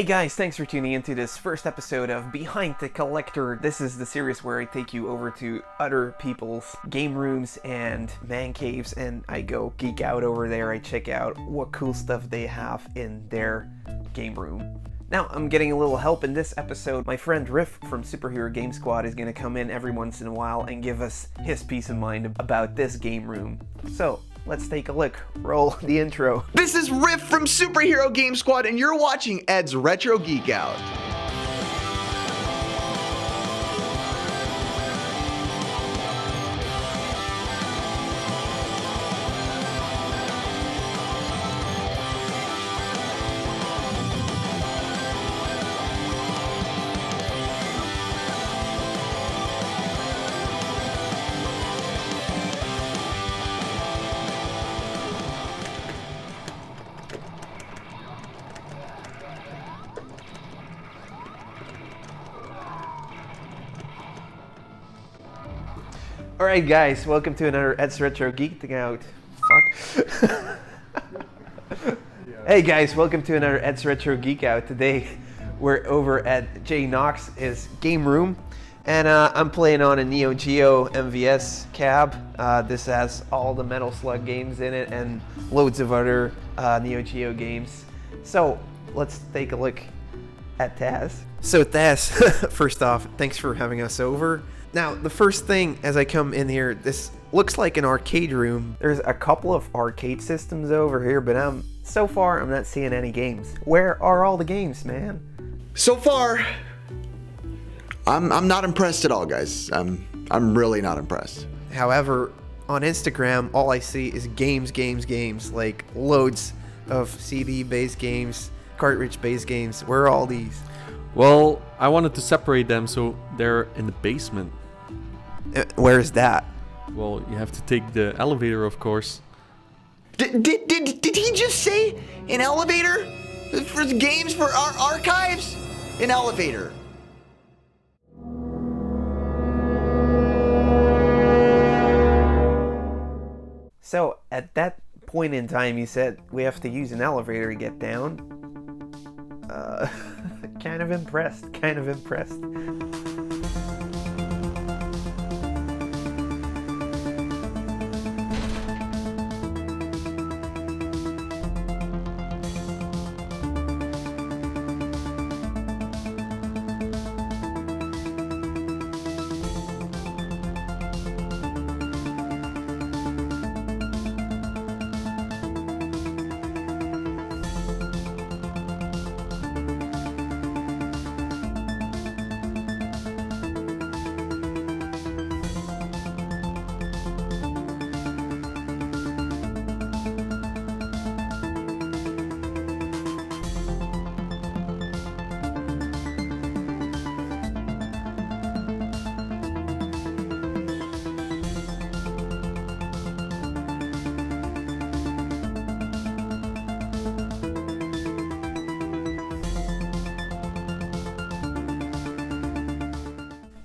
Hey guys, thanks for tuning into this first episode of Behind the Collector. This is the series where I take you over to other people's game rooms and man caves and I go geek out over there. I check out what cool stuff they have in their game room. Now, I'm getting a little help in this episode. My friend Riff from Superhero Game Squad is going to come in every once in a while and give us his peace of mind about this game room. So, let's take a look. Roll the intro. This is Riff from Superhero Game Squad, and you're watching Ed's Retro Geek Out. Alright guys, welcome to another Ed's Retro Geek Out. Fuck. Hey guys, welcome to another Ed's Retro Geek Out. Today we're over at JNoxx's game room and I'm playing on a Neo Geo MVS cab. This has all the Metal Slug games in it and loads of other Neo Geo games. So let's take a look at Taz. So Taz, first off, thanks for having us over. Now, the first thing as I come in here, this looks like an arcade room. There's a couple of arcade systems over here, but so far I'm not seeing any games. Where are all the games, man? So far, I'm not impressed at all, guys. I'm really not impressed. However, on Instagram, all I see is games, like loads of CD-based games, cartridge-based games. Where are all these? Well, I wanted to separate them so they're in the basement. Where is that? Well, you have to take the elevator, of course. Did he just say an elevator? For games for our archives? An elevator. So, at that point in time, you said we have to use an elevator to get down. Kind of impressed.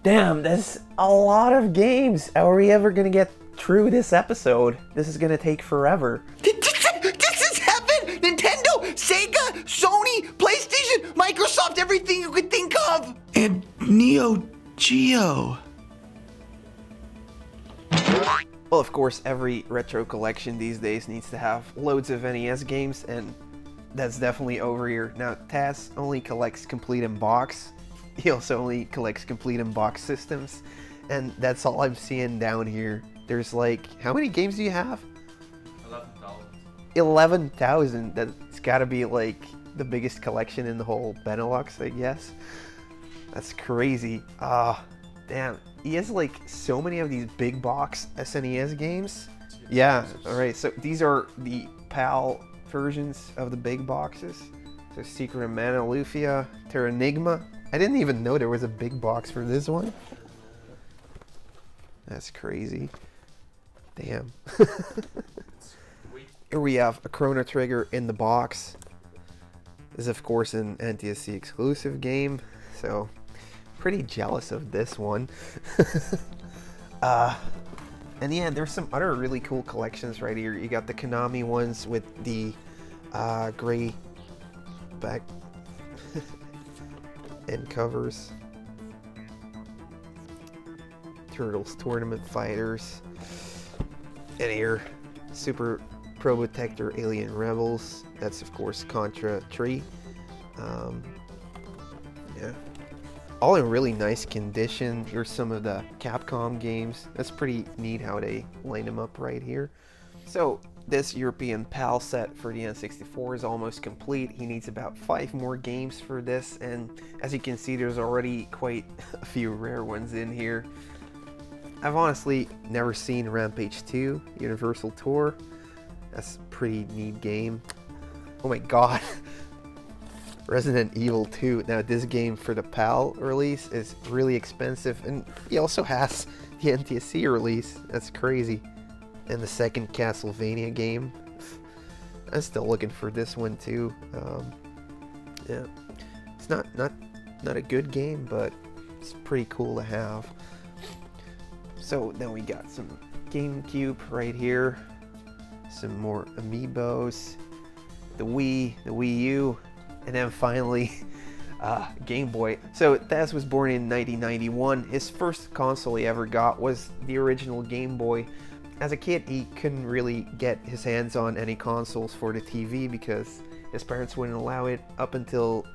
Damn, that's a lot of games. How are we ever gonna get through this episode? This is gonna take forever. This has happened! Nintendo, Sega, Sony, PlayStation, Microsoft, everything you could think of! And Neo Geo. Well, of course, every retro collection these days needs to have loads of NES games, and that's definitely over here. Now, Taz only collects complete in box. He also only collects complete in box systems, and that's all I'm seeing down here. There's like, how many games do you have? 11,000. 11,000. That's gotta be like the biggest collection in the whole Benelux, I guess. That's crazy. Damn. He has like so many of these big box SNES games. Yeah, alright, so these are the PAL versions of the big boxes. So Secret of Mana, Lufia, Terranigma. I didn't even know there was a big box for this one. That's crazy. Damn. Here we have a Chrono Trigger in the box. This is of course an NTSC exclusive game, so pretty jealous of this one. And yeah, there's some other really cool collections right here. You got the Konami ones with the gray back. End covers. Turtles Tournament Fighters. And here, Super Probotector Alien Rebels. That's of course Contra 3. Yeah. All in really nice condition. Here's some of the Capcom games. That's pretty neat how they line them up right here. So this European PAL set for the N64 is almost complete. He needs about 5 more games for this, and as you can see, there's already quite a few rare ones in here. I've honestly never seen Rampage 2 Universal Tour. That's a pretty neat game. Oh my god. Resident Evil 2. Now this game for the PAL release is really expensive, and he also has the NTSC release. That's crazy. And the second Castlevania game. I'm still looking for this one too. Yeah, it's not a good game, but it's pretty cool to have. So then we got some GameCube right here, some more Amiibos, the Wii, the Wii U, and then finally Game Boy. So Taz was born in 1991. His first console he ever got was the original Game Boy. As a kid, he couldn't really get his hands on any consoles for the TV because his parents wouldn't allow it up until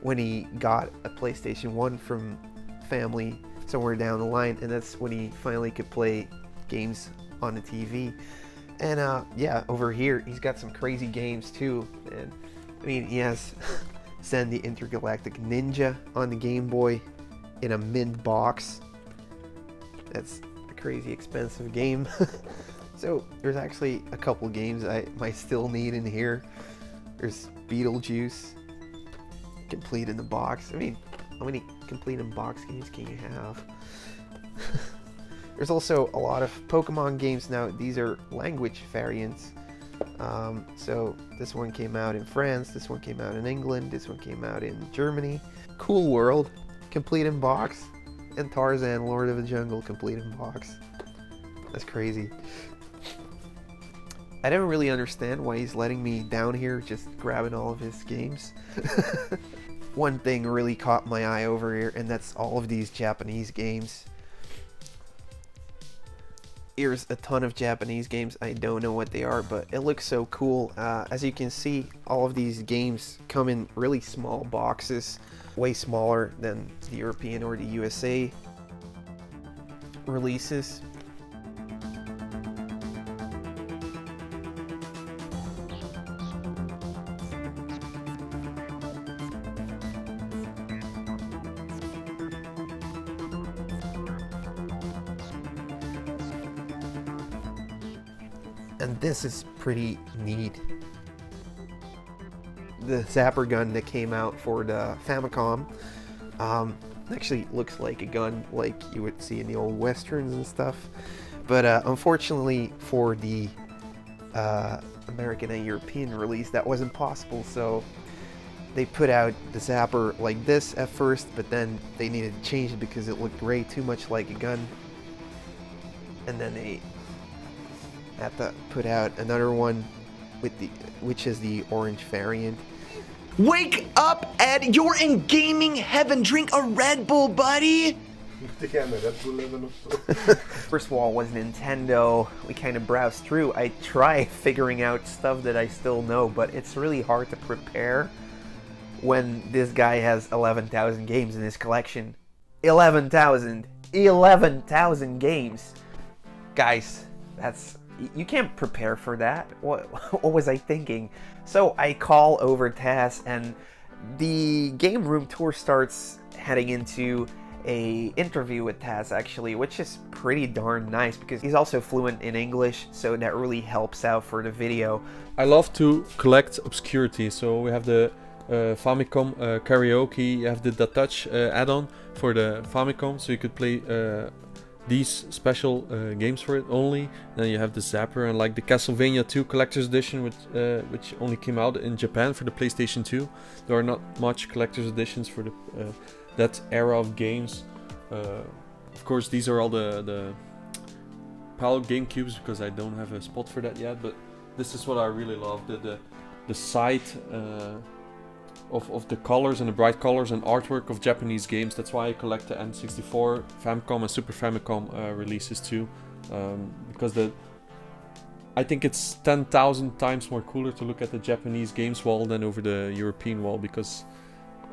when he got a PlayStation 1 from family somewhere down the line, and that's when he finally could play games on the TV. And yeah, over here he's got some crazy games too. And I mean, he has Zen the Intergalactic Ninja on the Game Boy in a mint box. That's a crazy expensive game. So there's actually a couple games I might still need in here. There's Beetlejuice, complete in the box. I mean, how many complete in box games can you have? There's also a lot of Pokemon games now. These are language variants. So this one came out in France, this one came out in England, this one came out in Germany. Cool World, complete in box. And Tarzan, Lord of the Jungle, complete in box. That's crazy. I don't really understand why he's letting me down here just grabbing all of his games. One thing really caught my eye over here, and that's all of these Japanese games. Here's a ton of Japanese games. I don't know what they are, but it looks so cool. As you can see, all of these games come in really small boxes, way smaller than the European or the USA releases. And this is pretty neat. The zapper gun that came out for the Famicom actually looks like a gun like you would see in the old westerns and stuff. But unfortunately for the American and European release, that wasn't possible. So they put out the zapper like this at first, but then they needed to change it because it looked way too much like a gun. And then they had to put out another one with which is the orange variant. Wake up, Ed! You're in gaming heaven. Drink a Red Bull, buddy. First of all, was Nintendo. We kind of browsed through. I try figuring out stuff that I still know, but it's really hard to prepare when this guy has 11,000 games in his collection. 11,000 games. Guys, you can't prepare for that. What was I thinking? So I call over Taz, and the game room tour starts heading into a interview with Taz, actually, which is pretty darn nice because he's also fluent in English, so that really helps out for the video. I love to collect obscurity, so we have the Famicom karaoke, you have the Touch add-on for the Famicom, so you could play these special games for it only. Then you have the Zapper and like the Castlevania 2 Collector's Edition, which only came out in Japan for the PlayStation 2. There are not much Collector's Editions for the that era of games. Of course, these are all the PAL GameCubes because I don't have a spot for that yet. But this is what I really love: the side of the colors and the bright colors and artwork of Japanese games. That's why I collect the N64, Famicom and Super Famicom releases too, because I think it's 10,000 times more cooler to look at the Japanese games wall than over the European wall because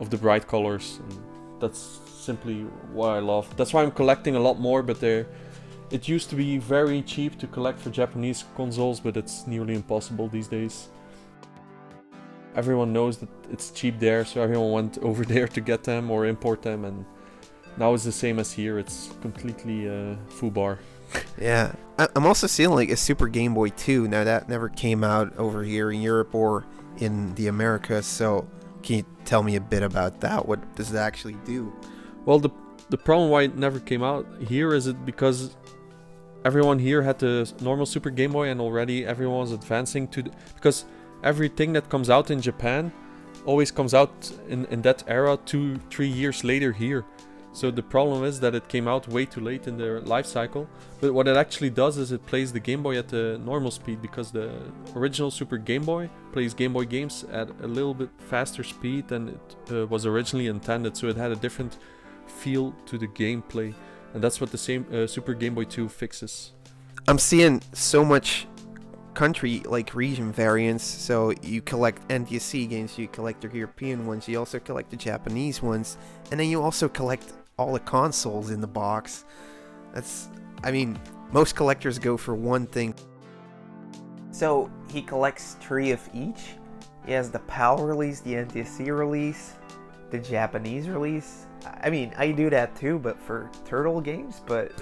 of the bright colors. And that's simply what I love. That's why I'm collecting a lot more, but it used to be very cheap to collect for Japanese consoles, but it's nearly impossible these days. Everyone knows that it's cheap there, so everyone went over there to get them or import them, and now it's the same as here. It's completely foobar. Yeah, I'm also seeing like a Super Game Boy 2. Now that never came out over here in Europe or in the Americas, so can you tell me a bit about that? What does it actually do? Well, the problem why it never came out here is it because everyone here had the normal Super Game Boy, and already everyone was advancing to because everything that comes out in Japan always comes out in that era 2-3 years later here. So the problem is that it came out way too late in their life cycle. But what it actually does is it plays the Game Boy at the normal speed, because the original Super Game Boy plays Game Boy games at a little bit faster speed than it was originally intended. So it had a different feel to the gameplay, and that's what the same Super Game Boy 2 fixes. I'm seeing so much country like region variants. So you collect NTSC games, you collect the European ones, you also collect the Japanese ones, and then you also collect all the consoles in the box. I mean, most collectors go for one thing. So he collects 3 of each. He has the PAL release, the NTSC release, the Japanese release. I mean, I do that too, but for turtle games. But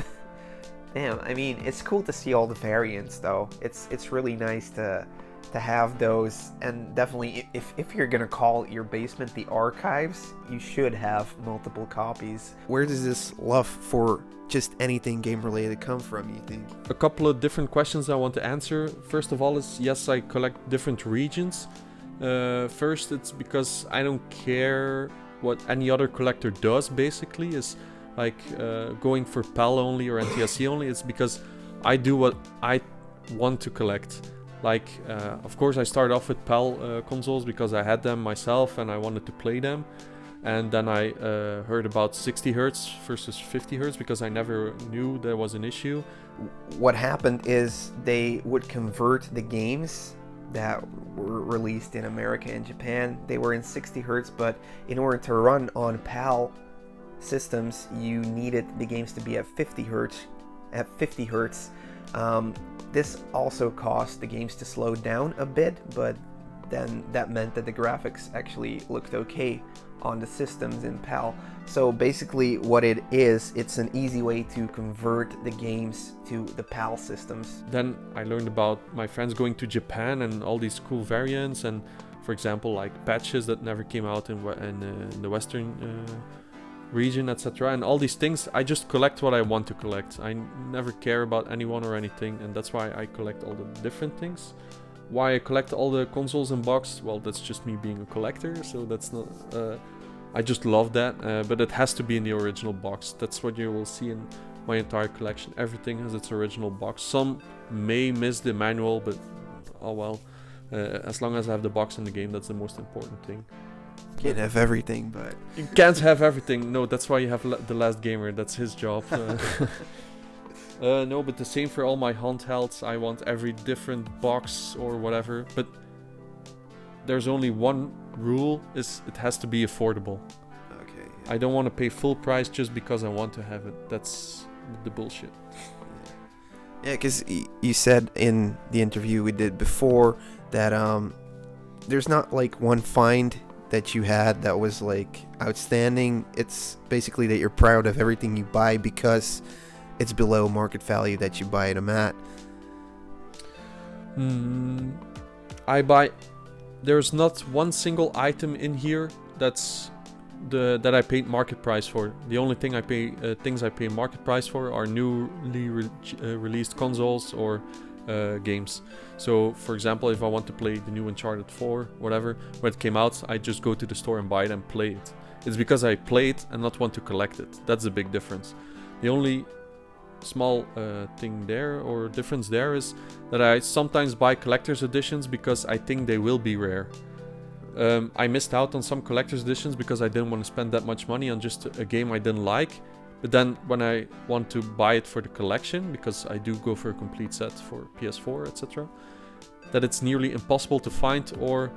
damn, I mean, it's cool to see all the variants though. It's really nice to have those, and definitely if you're gonna call your basement the archives, you should have multiple copies. Where does this love for just anything game related come from, you think? A couple of different questions I want to answer. First of all is, yes, I collect different regions. First, it's because I don't care what any other collector does, basically, is like going for PAL only or NTSC only. It's because I do what I want to collect. Like, of course, I started off with PAL consoles because I had them myself and I wanted to play them. And then I heard about 60 Hz versus 50 Hz because I never knew there was an issue. What happened is they would convert the games that were released in America and Japan. They were in 60 Hz, but in order to run on PAL systems, you needed the games to be at 50 Hz. At 50 Hz. This also caused the games to slow down a bit, but then that meant that the graphics actually looked okay on the systems in PAL. So basically what it is, it's an easy way to convert the games to the PAL systems. Then I learned about my friends going to Japan and all these cool variants, and for example like patches that never came out in the Western region, etc. And all these things, I just collect what I want to collect. I never care about anyone or anything, and that's why I collect all the different things. Why I collect all the consoles in box? Well, that's just me being a collector, so that's not... I just love that, but it has to be in the original box. That's what you will see in my entire collection. Everything has its original box. Some may miss the manual, but oh well. As long as I have the box in the game, that's the most important thing. Can't have everything, but... You can't have everything. No, that's why you have The Last Gamer. That's his job. No, but the same for all my handhelds. I want every different box or whatever. But there's only one rule, is it has to be affordable. Okay. I don't want to pay full price just because I want to have it. That's the bullshit. Yeah, because you said in the interview we did before that there's not like one find that you had that was like outstanding. It's basically that you're proud of everything you buy because it's below market value that you buy them at. There's not one single item in here that I paid market price for. The only thing things I pay market price for are newly released consoles or games. So for example, if I want to play the new Uncharted 4, whatever, when it came out, I just go to the store and buy it and play it. It's because I play it and not want to collect it. That's a big difference. The only small thing there or difference there is that I sometimes buy collector's editions because I think they will be rare. I missed out on some collector's editions because I didn't want to spend that much money on just a game I didn't like. But then when I want to buy it for the collection, because I do go for a complete set for PS4, etc., that it's nearly impossible to find, or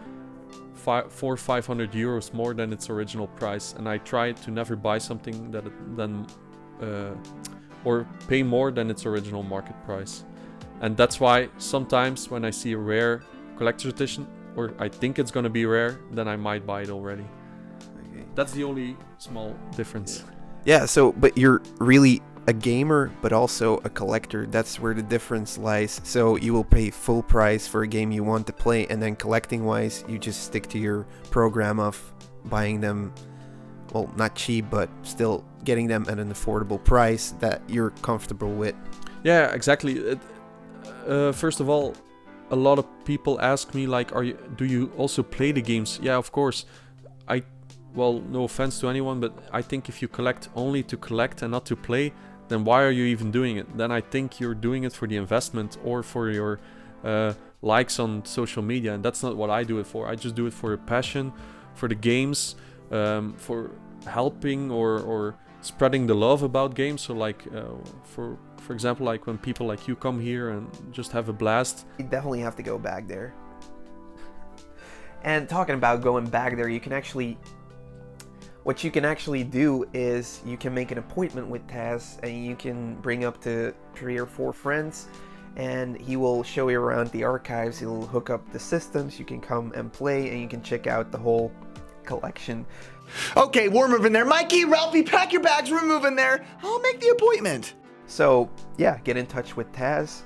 400 or 500 euros more than its original price. And I try to never buy something that or pay more than its original market price. And that's why sometimes when I see a rare collector's edition, or I think it's gonna be rare, then I might buy it already. Okay. That's the only small difference. Yeah, so, but you're really a gamer, but also a collector. That's where the difference lies. So you will pay full price for a game you want to play, and then collecting-wise, you just stick to your program of buying them, well, not cheap, but still getting them at an affordable price that you're comfortable with. Yeah, exactly. First of all, a lot of people ask me, like, do you also play the games? Yeah, of course. Well, no offense to anyone, but I think if you collect only to collect and not to play, then why are you even doing it? Then I think you're doing it for the investment or for your likes on social media, and that's not what I do it for. I just do it for a passion, for the games, for helping or spreading the love about games. So like, for example, like when people like you come here and just have a blast. You definitely have to go back there. And talking about going back there, what you can actually do is you can make an appointment with Taz, and you can bring up to 3 or 4 friends, and he will show you around the archives. He'll hook up the systems, you can come and play, and you can check out the whole collection. Okay, we're moving there. Mikey, Ralphie, pack your bags, we're moving there. I'll make the appointment. So yeah, get in touch with Taz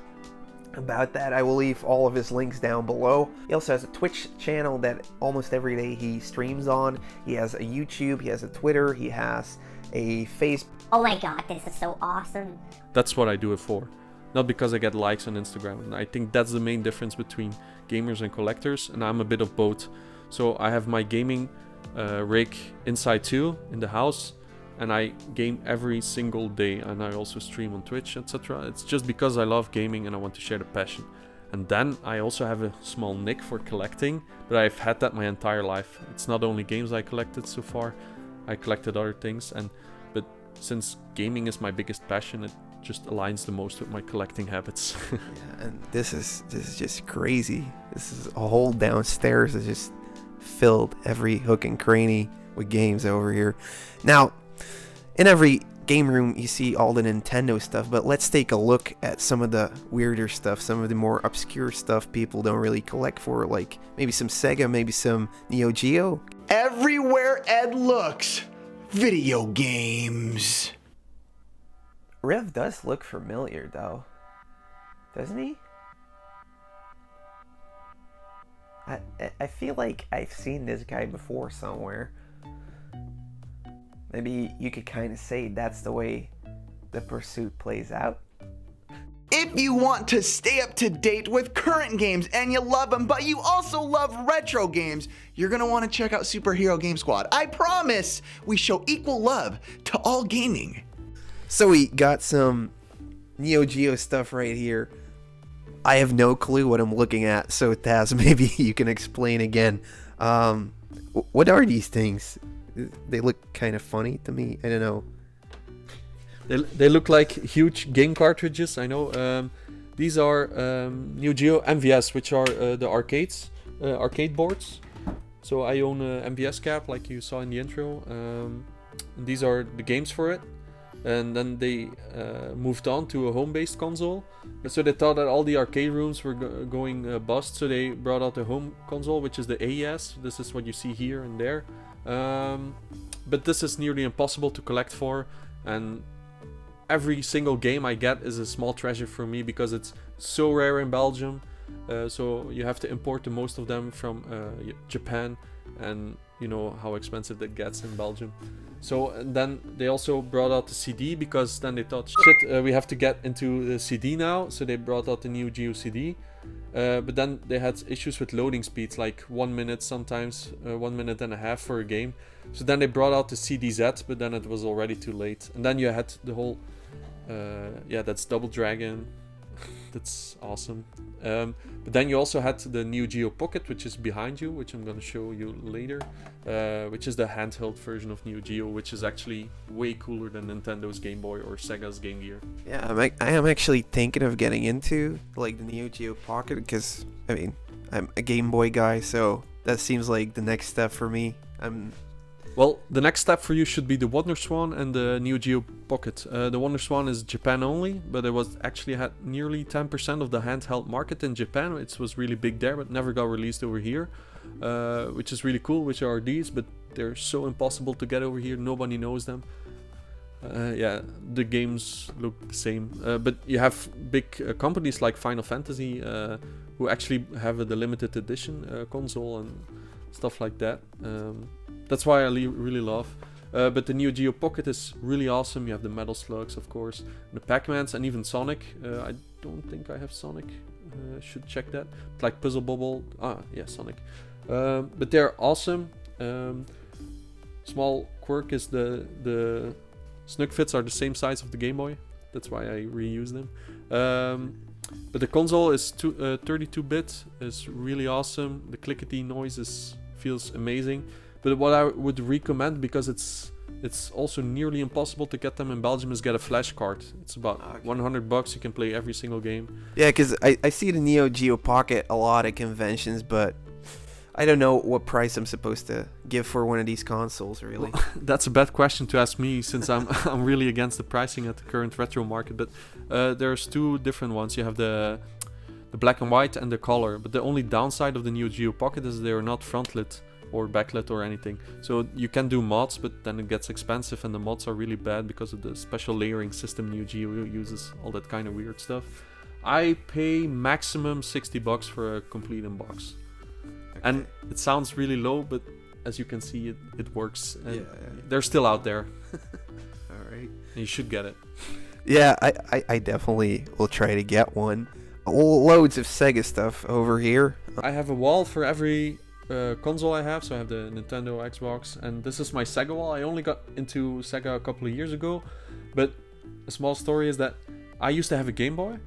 about that. I will leave all of his links down below. He also has a Twitch channel that almost every day he streams on. He has a YouTube, he has a Twitter, he has a Facebook. Oh my god, this is so awesome. That's what I do it for. Not because I get likes on Instagram. And I think that's the main difference between gamers and collectors, and I'm a bit of both. So I have my gaming rig inside too, in the house, and I game every single day, and I also stream on Twitch, etc. It's just because I love gaming and I want to share the passion. And then I also have a small knack for collecting, but I've had that my entire life. It's not only games I collected so far, I collected other things, but since gaming is my biggest passion, it just aligns the most with my collecting habits. Yeah, and this is just crazy. This is a whole downstairs is just filled, every hook and cranny with games over here. Now, in every game room you see all the Nintendo stuff, but let's take a look at some of the weirder stuff, some of the more obscure stuff people don't really collect for, like maybe some Sega, maybe some Neo Geo. Everywhere Ed looks, video games. Rev does look familiar though, doesn't he? I feel like I've seen this guy before somewhere. Maybe you could kind of say that's the way the pursuit plays out. If you want to stay up to date with current games and you love them, but you also love retro games, you're going to want to check out Superhero Game Squad. I promise we show equal love to all gaming. So we got some Neo Geo stuff right here. I have no clue what I'm looking at, so Taz, maybe you can explain again. What are these things? They look kind of funny to me. I don't know. They look like huge game cartridges. I know. These are Neo Geo MVS, which are the arcade boards. So I own a MVS cap, like you saw in the intro. And these are the games for it. And then they moved on to a home-based console. So they thought that all the arcade rooms were going bust. So they brought out the home console, which is the AES. This is what you see here and there. But this is nearly impossible to collect for, and every single game I get is a small treasure for me because it's so rare in Belgium. So you have to import the most of them from Japan, and you know how expensive that gets in Belgium. So and then they also brought out the CD, because then they thought, shit, we have to get into the CD now. So they brought out the Neo Geo CD. But then they had issues with loading speeds, like 1 minute sometimes, 1 minute and a half for a game. So then they brought out the CDZ, but then it was already too late. And then you had the whole, that's Double Dragon. That's awesome. But then you also had the Neo Geo Pocket, which is behind you, which I'm going to show you later, which is the handheld version of Neo Geo, which is actually way cooler than Nintendo's Game Boy or Sega's Game Gear. Yeah, I am actually thinking of getting into like the Neo Geo Pocket because I mean I'm a Game Boy guy, so that seems like the next step for me. Well, the next step for you should be the Wonder Swan and the Neo Geo Pocket. The Wonder Swan is Japan only, but it was actually had nearly 10% of the handheld market in Japan. It was really big there, but never got released over here, which is really cool, which are these, but they're so impossible to get over here. Nobody knows them. Yeah, the games look the same, but you have big companies like Final Fantasy who actually have the limited edition console and stuff like that. That's why I really love. But the Neo Geo Pocket is really awesome. You have the Metal Slugs, of course, the Pac-Mans, and even Sonic. I don't think I have Sonic. Should check that. It's like Puzzle Bobble. Yeah, Sonic. But they're awesome. Small quirk is the Snug Fits are the same size of the Game Boy. That's why I reuse them. But the console is 32-bit. It's really awesome. The clickety noise feels amazing. But what I would recommend, because it's also nearly impossible to get them in Belgium, is get a flash card. It's about $100. You can play every single game. Yeah, because I see the Neo Geo Pocket a lot at conventions, but I don't know what price I'm supposed to give for one of these consoles, really. Well, that's a bad question to ask me, since I'm really against the pricing at the current retro market. But there's two different ones. You have the black and white and the color. But the only downside of the Neo Geo Pocket is they're not front-lit or backlit or anything. So you can do mods, but then it gets expensive, and the mods are really bad because of the special layering system Neo Geo uses, all that kind of weird stuff. I pay maximum $60 for a complete inbox. Okay. And it sounds really low, but as you can see, it works. And yeah. They're still out there. Alright. You should get it. Yeah, I definitely will try to get one. Loads of Sega stuff over here. I have a wall for every console I have, so I have the Nintendo, Xbox, and this is my Sega wall. I only got into Sega a couple of years ago, but a small story is that I used to have a Game Boy,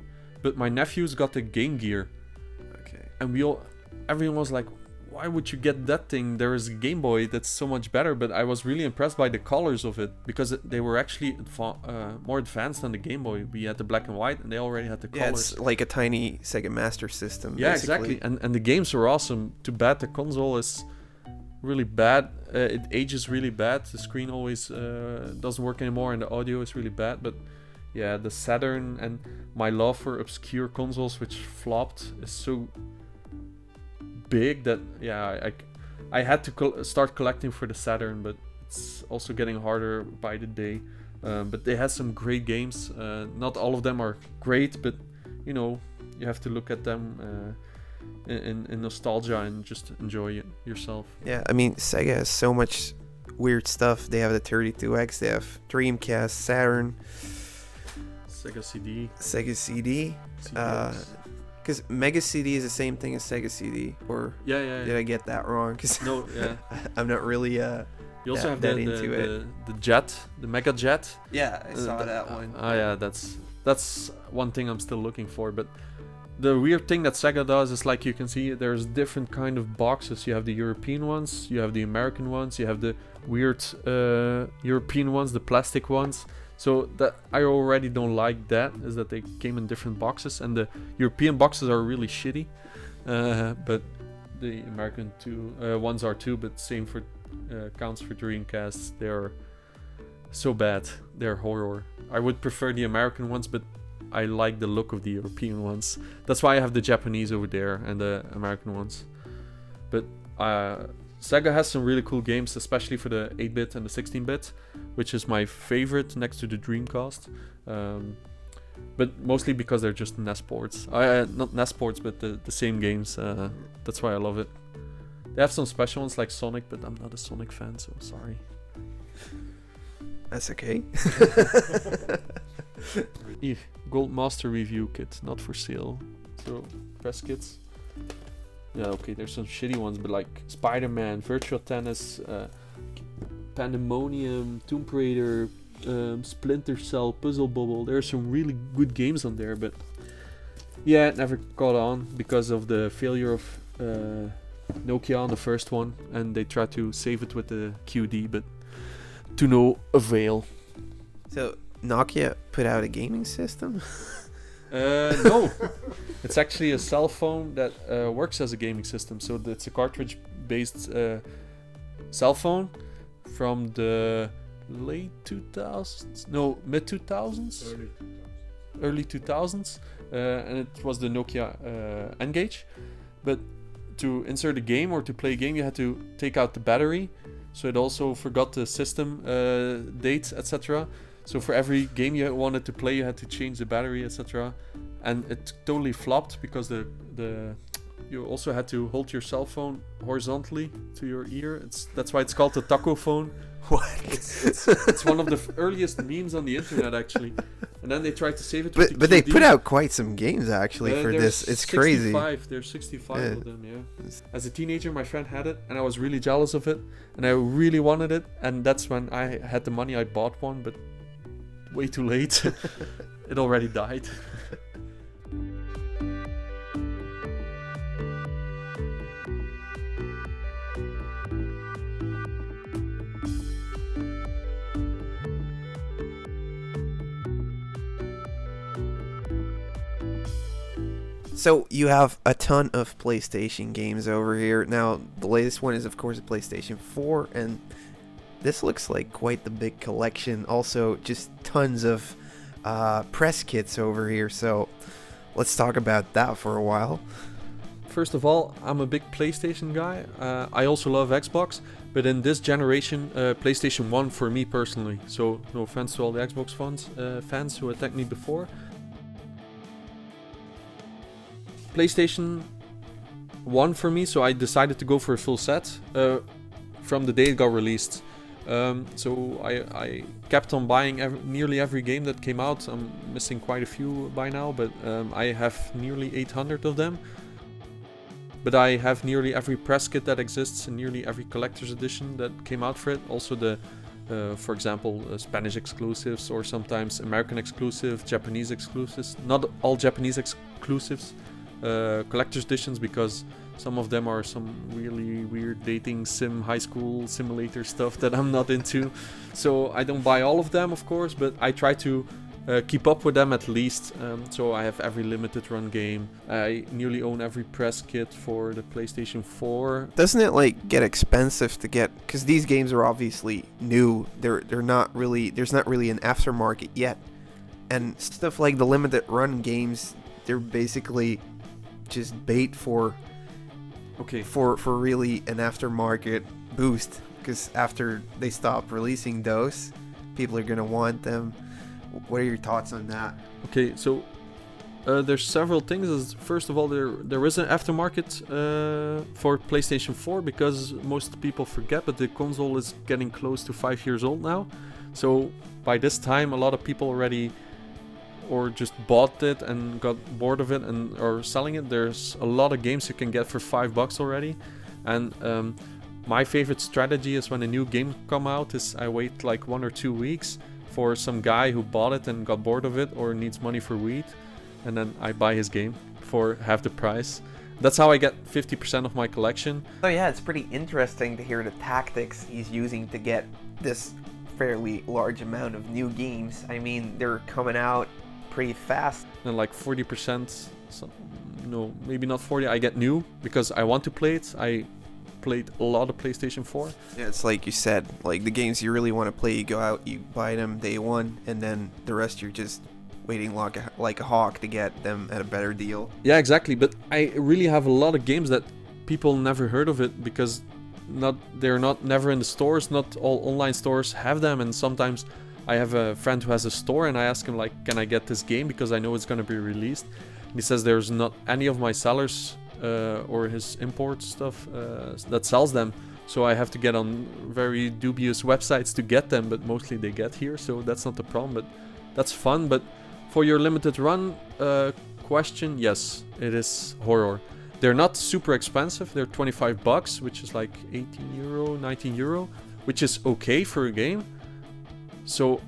but my nephews got the Game Gear. Okay. And everyone was like, why would you get that thing? There is a Game Boy that's so much better. But I was really impressed by the colors of it, because they were actually more advanced than the Game Boy. We had the black and white, and they already had the colors. Yeah, it's like a tiny Sega Master System. Yeah, basically. exactly. And the games are awesome. Too bad the console is really bad. It ages really bad. The screen always doesn't work anymore, and the audio is really bad. But yeah, the Saturn and my love for obscure consoles which flopped is so big that I had to start collecting for the Saturn, but it's also getting harder by the day. But they had some great games. Not all of them are great, but you have to look at them in nostalgia and just enjoy it yourself. Yeah, I mean, Sega has so much weird stuff. They have the 32X, they have Dreamcast, Saturn, Sega CD. Because Mega CD is the same thing as Sega CD, or did I get that wrong? Cause no, yeah. I'm not really you also have the Jet, the Mega Jet. Yeah, I saw that one. Yeah, that's one thing I'm still looking for. But the weird thing that Sega does is, like you can see, there's different kind of boxes. You have the European ones, you have the American ones, you have the weird European ones, the plastic ones. So that I already don't like that, is that they came in different boxes, and the European boxes are really shitty, but the American ones are too. But same for counts for Dreamcast. They're so bad, they're horror. I would prefer the American ones, but I like the look of the European ones. That's why I have the Japanese over there and the American ones. But Sega has some really cool games, especially for the 8-bit and the 16-bit, which is my favorite next to the Dreamcast. But mostly because they're just NES ports. Not NES ports, but the same games. That's why I love it. They have some special ones like Sonic, but I'm not a Sonic fan, so sorry. That's okay. Gold Master Review Kit, not for sale. So, press kits. Yeah, okay, there's some shitty ones, but like Spider-Man, Virtual Tennis, Pandemonium, Tomb Raider, Splinter Cell, Puzzle Bobble. There are some really good games on there, but Yeah, it never caught on because of the failure of Nokia on the first one, and they tried to save it with the QD, but to no avail. So Nokia put out a gaming system? No, it's actually a cell phone that works as a gaming system. So it's a cartridge-based cell phone from the late 2000s, no, mid 2000s, early 2000s, and it was the Nokia N-Gage. But to insert a game or to play a game, you had to take out the battery. So it also forgot the system dates, etc. So for every game you wanted to play, you had to change the battery, etc. And it totally flopped because you also had to hold your cell phone horizontally to your ear. That's why it's called the taco phone. What? It's one of the earliest memes on the internet, actually. And then they tried to save it. But they put out quite some games actually for this. It's crazy. There's 65 of them, yeah. As a teenager, my friend had it, and I was really jealous of it, and I really wanted it. And that's when I had the money. I bought one, but way too late. It already died. So you have a ton of PlayStation games over here. Now, the latest one is, of course, a PlayStation 4, and this looks like quite the big collection. Also, just tons of press kits over here. So let's talk about that for a while. First of all, I'm a big PlayStation guy. I also love Xbox, but in this generation, PlayStation 1 for me personally. So no offense to all the Xbox fans who attacked me before. PlayStation 1 for me, so I decided to go for a full set from the day it got released. So I kept on buying nearly every game that came out. I'm missing quite a few by now, but I have nearly 800 of them. But I have nearly every press kit that exists and nearly every collector's edition that came out for it. Also the, for example, Spanish exclusives or sometimes American exclusive, Japanese exclusives. Not all Japanese exclusives. Collector's editions, because some of them are some really weird dating sim high school simulator stuff that I'm not into. So I don't buy all of them, of course, but I try to keep up with them at least. So I have every limited run game. I nearly own every press kit for the PlayStation 4. Doesn't it like get expensive to get? Because these games are obviously new. They're not really. There's not really an aftermarket yet, and stuff like the limited run games, they're basically just bait for really an aftermarket boost, because after they stop releasing those, people are gonna want them. What are your thoughts on that? Okay, so there's several things. First of all, there is an aftermarket for PlayStation 4, because most people forget, but the console is getting close to 5 years old now. So by this time, a lot of people already or just bought it and got bored of it and are selling it. There's a lot of games you can get for $5 already, and my favorite strategy is when a new game come out is I wait like 1 or 2 weeks for some guy who bought it and got bored of it or needs money for weed, and then I buy his game for half the price. That's how I get 50% of my collection. Oh yeah, it's pretty interesting to hear the tactics he's using to get this fairly large amount of new games. I mean, they're coming out pretty fast. And like 40%, no, maybe not 40, I get new because I want to play it. I played a lot of PlayStation 4. Yeah, it's like you said, like the games you really want to play, you go out, you buy them day one, and then the rest you're just waiting like a hawk to get them at a better deal. Yeah, exactly. But I really have a lot of games that people never heard of it because they're never in the stores. Not all online stores have them, and sometimes I have a friend who has a store and I ask him like, can I get this game because I know it's going to be released, and he says there's not any of my sellers or his import stuff that sells them, so I have to get on very dubious websites to get them, but mostly they get here, so that's not the problem. But that's fun. But for your limited run question, yes, it is horror. They're not super expensive. They're $25, which is like 18 euro, 19 euro, which is okay for a game. So,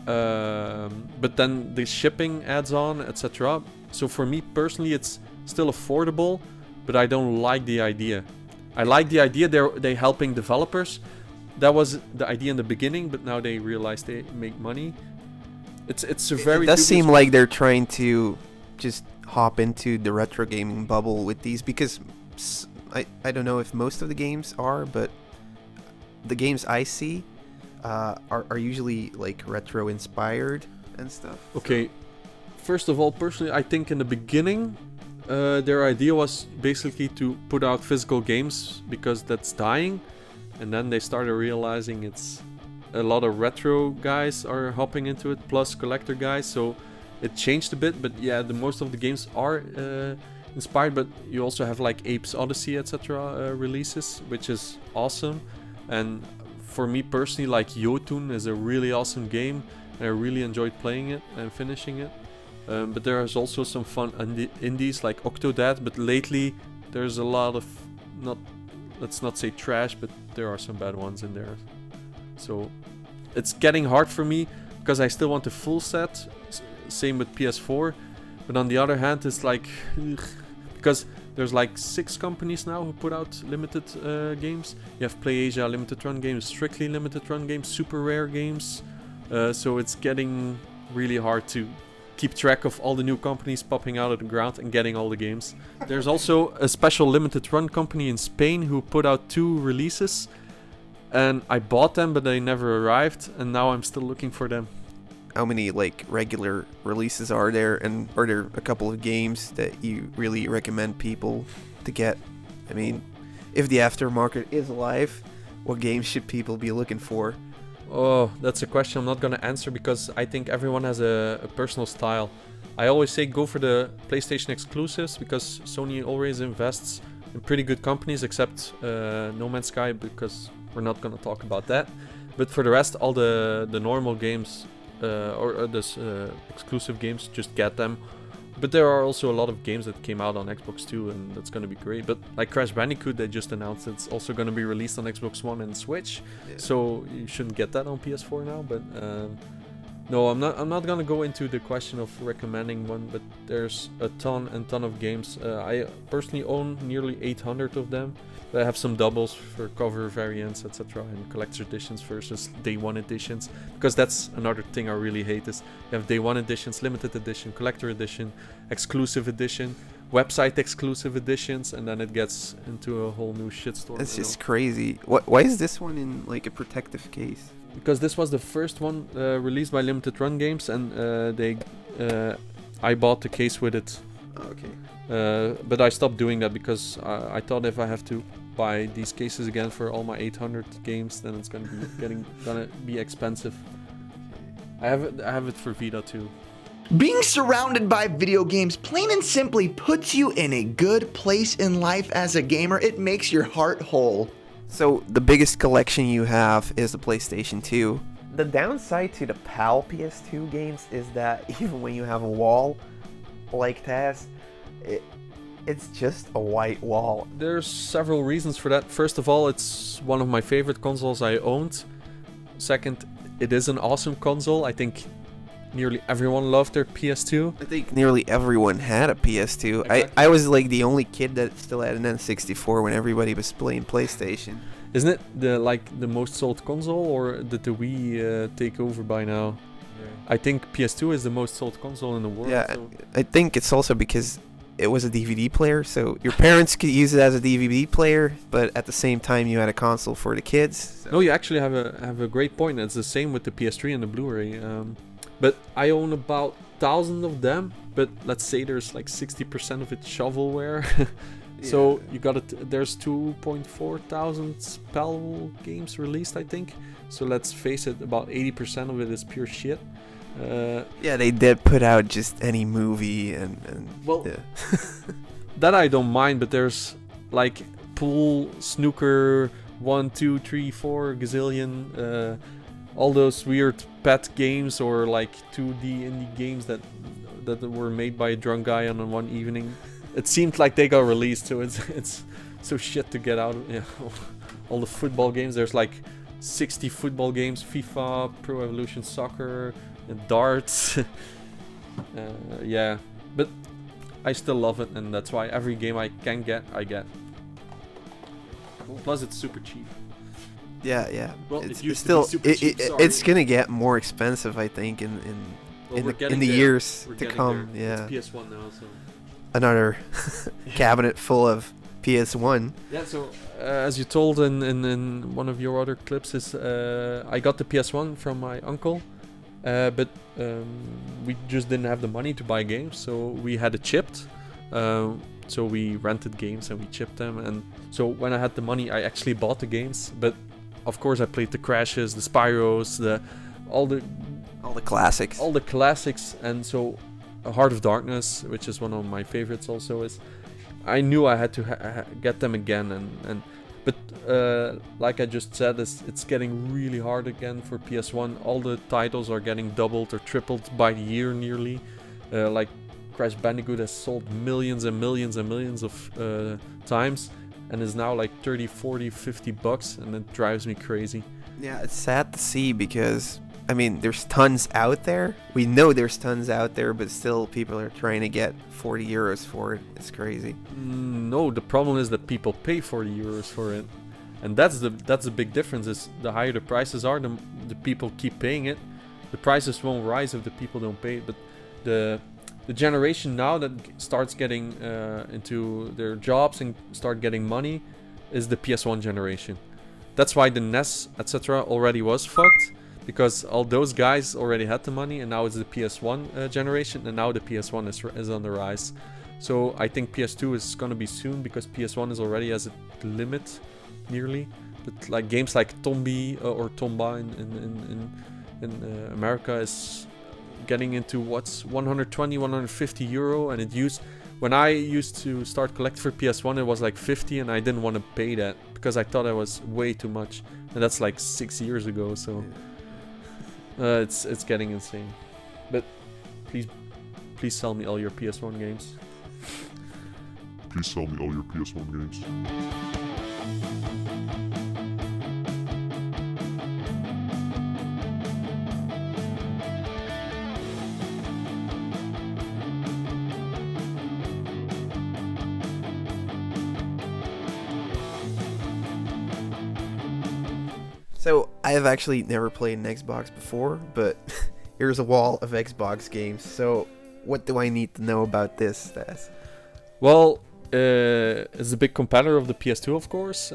but then the shipping adds on, etc. So for me personally, it's still affordable, but I don't like the idea. I like the idea they helping developers. That was the idea in the beginning, but now they realize they make money. It's a very. It does seem like they're trying to just hop into the retro gaming bubble with these, because I don't know if most of the games are, but the games I see are usually like retro inspired and stuff. Okay, first of all, personally, I think in the beginning, their idea was basically to put out physical games because that's dying, and then they started realizing it's a lot of retro guys are hopping into it, plus collector guys, so it changed a bit. But yeah, the most of the games are inspired, but you also have like Apes Odyssey, etc. Releases, which is awesome. And for me personally, like Jotun is a really awesome game. I really enjoyed playing it and finishing it. But there is also some fun indies like Octodad, but lately there's a lot of, let's not say trash, but there are some bad ones in there. So it's getting hard for me because I still want the full set. Same with PS4, but on the other hand, it's like because there's like 6 companies now who put out limited games. You have PlayAsia limited run games, Strictly limited run games, super rare games. So it's getting really hard to keep track of all the new companies popping out of the ground and getting all the games. There's also a special limited run company in Spain who put out 2 releases, and I bought them, but they never arrived, and now I'm still looking for them. How many like regular releases are there, and are there a couple of games that you really recommend people to get? I mean, if the aftermarket is alive, what games should people be looking for? Oh, that's a question I'm not gonna answer because I think everyone has a personal style. I always say go for the PlayStation exclusives because Sony always invests in pretty good companies, except No Man's Sky, because we're not gonna talk about that. But for the rest, all the normal games or the exclusive games, just get them. But there are also a lot of games that came out on Xbox too, and that's gonna be great. But like Crash Bandicoot, they just announced it's also gonna be released on Xbox One and Switch, so you shouldn't get that on PS4 now. But no, I'm not gonna go into the question of recommending one. But there's a ton of games. I personally own nearly 800 of them. I have some doubles for cover variants, etc., and collector's editions versus day one editions, because that's another thing I really hate is you have day one editions, limited edition, collector edition, exclusive edition, website exclusive editions, and then it gets into a whole new shitstorm. It's just crazy. Why is this one in like a protective case? Because this was the first one released by Limited Run Games, and I bought the case with it. Okay. But I stopped doing that because I thought if I have to buy these cases again for all my 800 games, then it's gonna be expensive. I have it for Vita too. Being surrounded by video games plain and simply puts you in a good place in life as a gamer. It makes your heart whole. So the biggest collection you have is the PlayStation 2. The downside to the PAL PS2 games is that even when you have a wall like Taz, it's just a white wall. There's several reasons for that. First of all, it's one of my favorite consoles I owned. Second, it is an awesome console. I think nearly everyone loved their PS2. I think nearly everyone had a PS2. Exactly. I was like the only kid that still had an N64 when everybody was playing PlayStation. Isn't it the most sold console, or did the Wii take over by now? Yeah. I think PS2 is the most sold console in the world. Yeah, so. I think it's also because it was a DVD player, so your parents could use it as a DVD player, but at the same time you had a console for the kids. So. No, you actually have a great point. It's the same with the PS3 and the Blu-ray. But I own about 1,000 of them, but let's say there's like 60% of it shovelware. So you got it. There's 2.4 thousand PAL games released, I think. So let's face it, about 80% of it is pure shit. Yeah, they did put out just any movie and well, yeah. That I don't mind, but there's like pool, snooker, 1, 2, 3, 4 gazillion, all those weird pet games or like 2D indie games that were made by a drunk guy on one evening. It seemed like they got released, so it's so shit to get out of. Yeah, all the football games. There's like 60 football games, FIFA, Pro Evolution Soccer, and darts. Yeah, but I still love it, and that's why every game I can get, I get. Plus, it's super cheap. Yeah. Well, it's it used still to be super cheap, sorry. it's gonna get more expensive, I think, in the years to come. There. Yeah. It's PS1 now, so. Another cabinet full of PS1. Yeah, so as you told in one of your other clips, is I got the PS1 from my uncle, but we just didn't have the money to buy games, so we had it chipped. So we rented games and we chipped them, and so when I had the money, I actually bought the games. But of course, I played the Crashes, the Spyros, all the classics, and so Heart of Darkness, which is one of my favorites, also is. I knew I had to get them again, but like I just said, it's getting really hard again for PS1. All the titles are getting doubled or tripled by the year nearly. Like Crash Bandicoot has sold millions and millions and millions of times, and is now like 30, 40, 50 bucks, and it drives me crazy. Yeah, it's sad to see because, I mean, there's tons out there. We know there's tons out there, but still people are trying to get 40 euros for it. It's crazy. No, the problem is that people pay 40 euros for it. And that's the big difference, is the higher the prices are, the people keep paying it. The prices won't rise if the people don't pay it, but the generation now that starts getting into their jobs and start getting money is the PS1 generation. That's why the NES, etc. already was fucked, because all those guys already had the money, and now it's the PS1 generation, and now the PS1 is on the rise. So I think PS2 is gonna be soon, because PS1 is already as a limit, nearly. But like games like Tombi or Tomba in America is getting into what's 120, 150 euro, and when I used to start collecting for PS1, it was like 50, and I didn't want to pay that because I thought it was way too much, and that's like 6 years ago. So it's getting insane. But please sell me all your PS1 games. Please sell me all your PS1 games. So I have actually never played an Xbox before, but here's a wall of Xbox games. So what do I need to know about this, Stas? Well, it's a big competitor of the PS2, of course.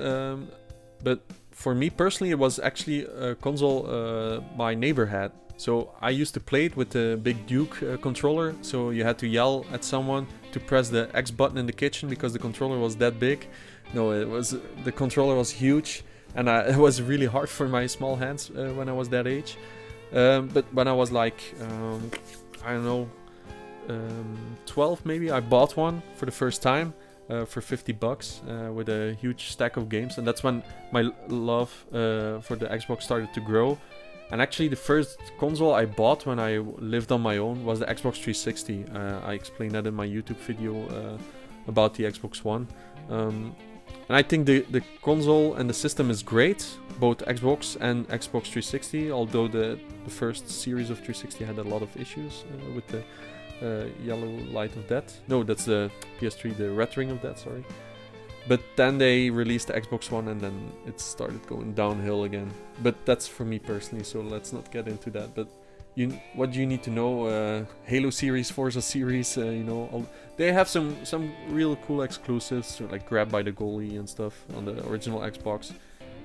But for me personally, it was actually a console my neighbor had. So I used to play it with the big Duke controller. So you had to yell at someone to press the X button in the kitchen because the controller was that big. No, the controller was huge. And it was really hard for my small hands when I was that age. But when I was like, I don't know, 12 maybe, I bought one for the first time for 50 bucks with a huge stack of games. And that's when my love for the Xbox started to grow. And actually the first console I bought when I lived on my own was the Xbox 360. I explained that in my YouTube video about the Xbox One. And I think the console and the system is great, both Xbox and Xbox 360, although the first series of 360 had a lot of issues with the yellow light of death. No, that's the PS3, the red ring of death, sorry. But then they released the Xbox One, and then it started going downhill again. But that's for me personally, so let's not get into that. But what do you need to know? Halo series, Forza series, they have some real cool exclusives, like Grab by the Goalie and stuff on the original Xbox.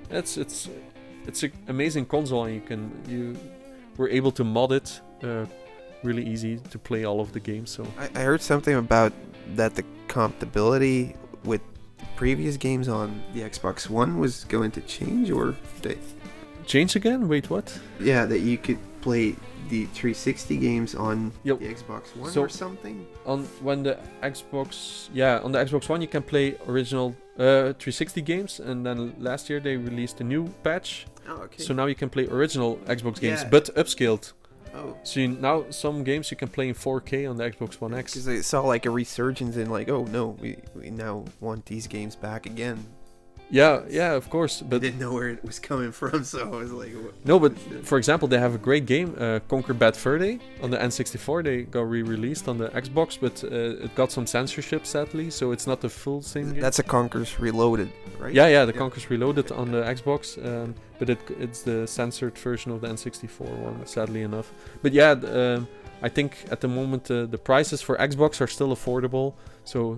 It's an amazing console, and you were able to mod it really easy to play all of the games. So I heard something about that the compatibility with previous games on the Xbox One was going to change, or change again? Wait, what? Yeah, that you could play the 360 games on the Xbox One or something. On the Xbox One you can play original 360 games, and then last year they released a new patch. Oh, okay. So now you can play original Xbox games, but upscaled. Oh. So now some games you can play in 4K on the Xbox One X. Because I saw like a resurgence in like, oh no, we now want these games back again. Yeah, of course. I But didn't know where it was coming from, so I was like, what? no, but for example, they have a great game, Conquer Bad Fur Day, on the N64. They got re-released on the Xbox, but it got some censorship, sadly, so it's not the full same game. That's a Conker's Reloaded, right? Yeah, the Conker's Reloaded on the Xbox, but it's the censored version of the N64 one, sadly enough. But yeah, I think at the moment the prices for Xbox are still affordable, so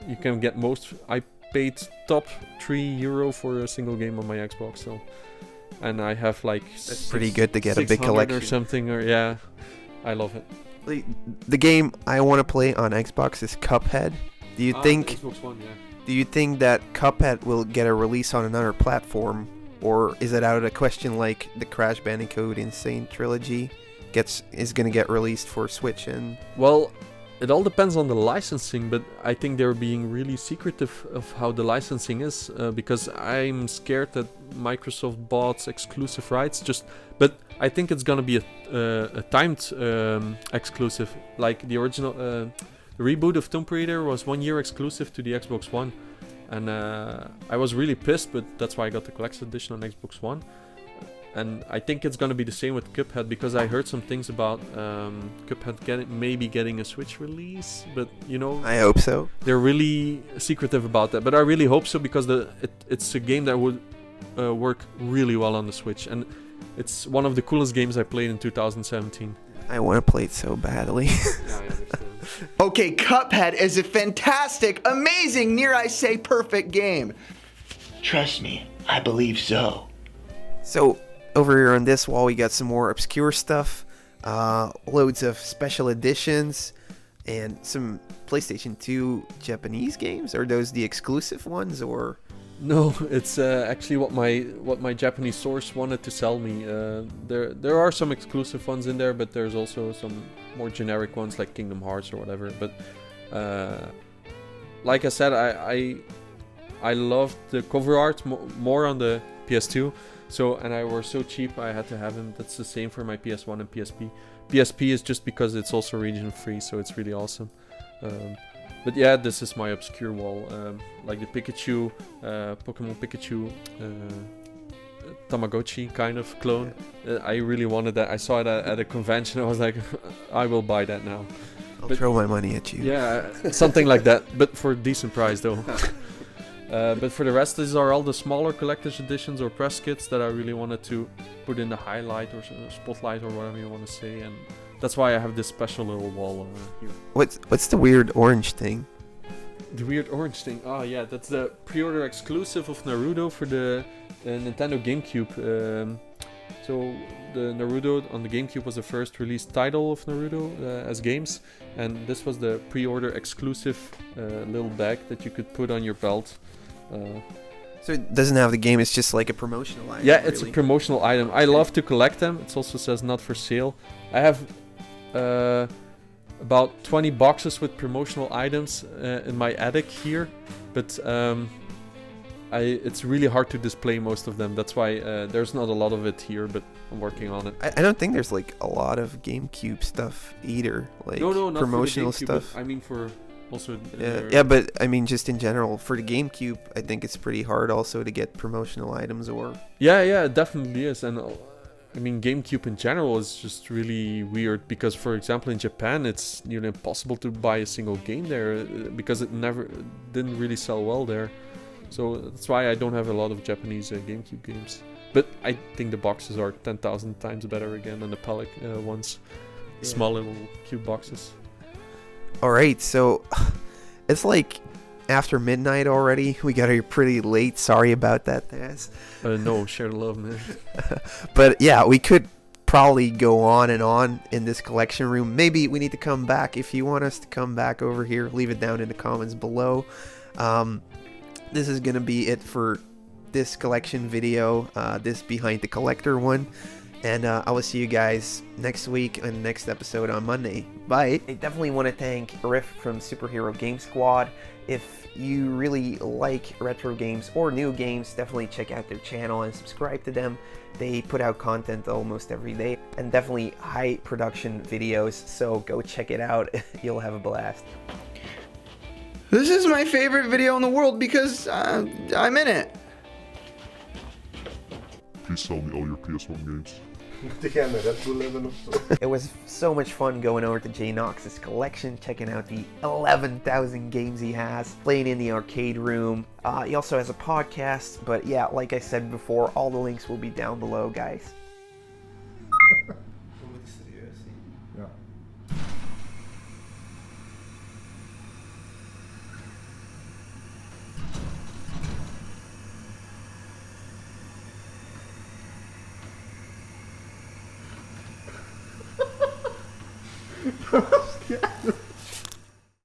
you can get most. I paid top €3 for a single game on my Xbox, so, and I have like That's pretty good to get a big 600 collection or something, or yeah, I love it. The game I want to play on Xbox is Cuphead. Do you think? Xbox One, yeah. Do you think that Cuphead will get a release on another platform, or is it out of the question like the Crash Bandicoot Insane Trilogy is gonna get released for Switch and? Well, it all depends on the licensing, but I think they're being really secretive of how the licensing is, because I'm scared that Microsoft bought exclusive rights. But I think it's gonna be a timed exclusive, like the original. The reboot of Tomb Raider was 1 year exclusive to the Xbox One, and I was really pissed, but that's why I got the collector's edition on Xbox One. And I think it's gonna be the same with Cuphead, because I heard some things about Cuphead maybe getting a Switch release, but you know, I hope so. they're really secretive about that. But I really hope so, because it's a game that would work really well on the Switch, and it's one of the coolest games I played in 2017. I want to play it so badly. Yeah, I understand. Okay, Cuphead is a fantastic, amazing, near I say perfect game. Trust me, I believe so. So over here on this wall we got some more obscure stuff, loads of special editions, and some PlayStation 2 Japanese games. Are those the exclusive ones, or? No, it's actually what my Japanese source wanted to sell me. There are some exclusive ones in there, but there's also some more generic ones like Kingdom Hearts or whatever. But like I said, I loved the cover art more on the PS2. So, and I were so cheap, I had to have them. That's the same for my PS1 and PSP. PSP is just because it's also region free, so it's really awesome. But yeah, this is my obscure wall, like the Pikachu, Pokemon Pikachu, Tamagotchi kind of clone. I really wanted that. I saw it at a convention. I was like, I will buy that now. I'll throw my money at you. Yeah, something like that, but for a decent price though. But for the rest, these are all the smaller collector's editions or press kits that I really wanted to put in the highlight or spotlight or whatever you want to say, and that's why I have this special little wall here. What's the weird orange thing? The weird orange thing. Oh yeah, that's the pre-order exclusive of Naruto for the Nintendo GameCube. So the Naruto on the GameCube was the first released title of Naruto as games, and this was the pre-order exclusive little bag that you could put on your belt. So it doesn't have the game, it's just like a promotional item. Yeah, it's really. a promotional item. I love to collect them. It also says not for sale. I have about 20 boxes with promotional items in my attic here, but it's really hard to display most of them. That's why there's not a lot of it here, but I'm working on it. I don't think there's like a lot of GameCube stuff either. Like No, not promotional for the GameCube, stuff. but I mean for also. Yeah, but I mean just in general for the GameCube, I think it's pretty hard also to get promotional items or. Yeah, it definitely is, and I mean GameCube in general is just really weird because, for example, in Japan it's impossible to buy a single game there because it didn't really sell well there. So that's why I don't have a lot of Japanese GameCube games. But I think the boxes are 10,000 times better again than the Pelic ones. Yeah. Small little cube boxes. Alright, so it's like after midnight already. We got here pretty late. Sorry about that, Taz. No, share the love, man. But yeah, we could probably go on and on in this collection room. Maybe we need to come back. If you want us to come back over here, leave it down in the comments below. This is going to be it for this collection video, this Behind the Collector one. And I will see you guys next week in the next episode on Monday. Bye. I definitely want to thank Riff from Superhero Game Squad. If you really like retro games or new games, definitely check out their channel and subscribe to them. They put out content almost every day and definitely high production videos, so go check it out. You'll have a blast. This is my favorite video in the world because I'm in it. Please sell me all your PS1 games. It was so much fun going over to JNoxx's collection, checking out the 11,000 games he has, playing in the arcade room. He also has a podcast, but yeah, like I said before, all the links will be down below, guys.